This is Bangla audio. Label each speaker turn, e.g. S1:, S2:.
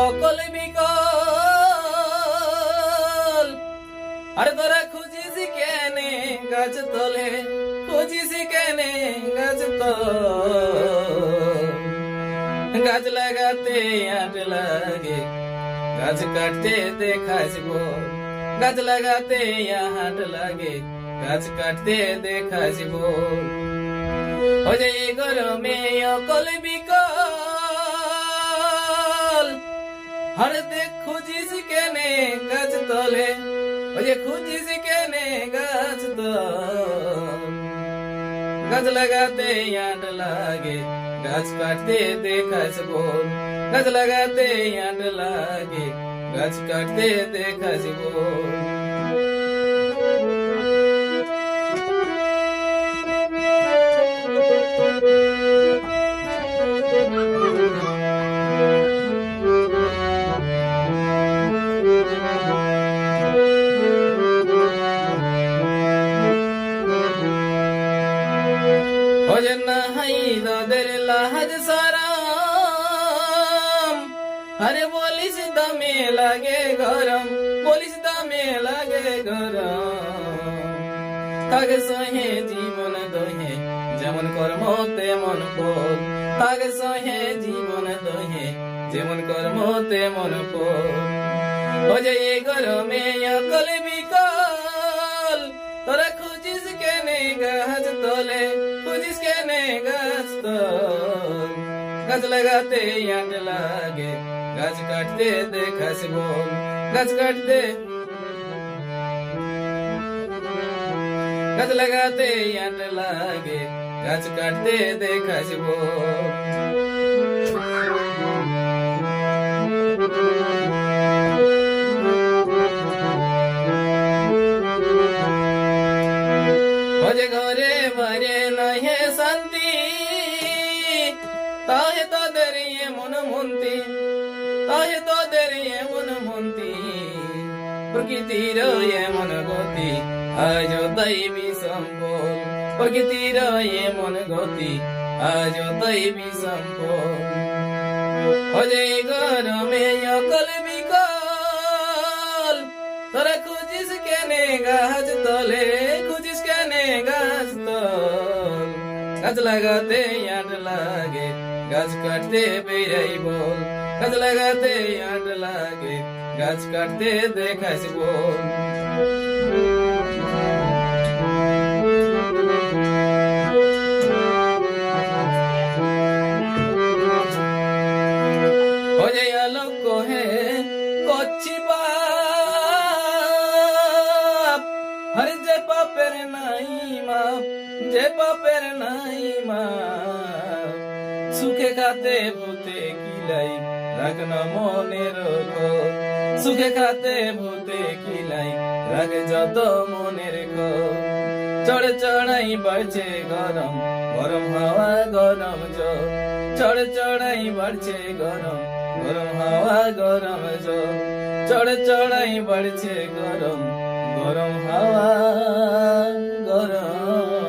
S1: অকল বিকল। আর তোরা খুঁজিস কেনে গাছ তলে, খুঁজিস কেনে গাছ তলে। গাছ লাগাতে আট লাগে, গাছ কাটতে দেখাস বল। গাছ লাগাতে হাট লাগে, গাছ কাটতে দেখাস বল। ও যে গরমে অকল বিকল। আর দেখ খুঁজিস কেনে গাছ তলে, ও যে খুঁজিস কেনে গাছ তলে। গাছ লাগাতে আট লাগে, গাছ কাটতে দেখাস বল। গাছ লাগাতে আট লাগে, গাছ কাটতে দেখাস বল। নাহাই দাদের লাহাজ সারাম। আরে বলিস দামে লাগে গরম, বলিস দামে লাগে গরম। তাকে সহে জীবন দহে, যেমন কর্ম তেমন ফল। তাকে সহে জীবন দহে, যেমন কর্ম তেমন ফল। ও যে গরমে অকল বিকল। তোরা খুঁজিস কেনে গাছ তলে, খুঁজিস কেনে গাছ তলে। গাছ লাগাতে আট লাগে, গাছ কাটতে দেখাস বল। গাছ কাটতে, গাছ লাগাতে আট লাগে, গাছ কাটতে দেখাস বল। ঘরে বারে নহে শান্তি, তাহে তোদের এমন মন্তি, তাহে তোদের এমন মন্তি। প্রকৃতির এমন গতি, আজ দৈবী সম্পদ। প্রকৃতির এমন গতি, আজ দৈবী সম্পদ। ও যে গরমে অকল বিকল। তোরা খুঁজিস কেনে গাছ তলে, খুঁজিস কেনে গাছ তল। গাছ লাগাতে আট লাগে, গাছ কাটতে বেরাই বল। গাছ লাগাতে আট লাগে, গাছ কাটতে দেখাস বল। ও যে আলোক কহে করছি পাপ। আরে যে পাপের নাই মাপ, যে পাপের নাই মাপ। সুখে খাতে ভূতে কিলাই, রাখ না মনের খোঁজ। সুখে খাতে ভূতে কিলাই, রাখ যত মনের খোঁজ। চড় চড়াই বাড়ছে গরম, গরম হাওয়া গরম জল। চড় চড়াই বাড়ছে গরম, গরম হাওয়া গরম জল। চড় চড়াই বাড়ছে গরম, গরম হাওয়া গরম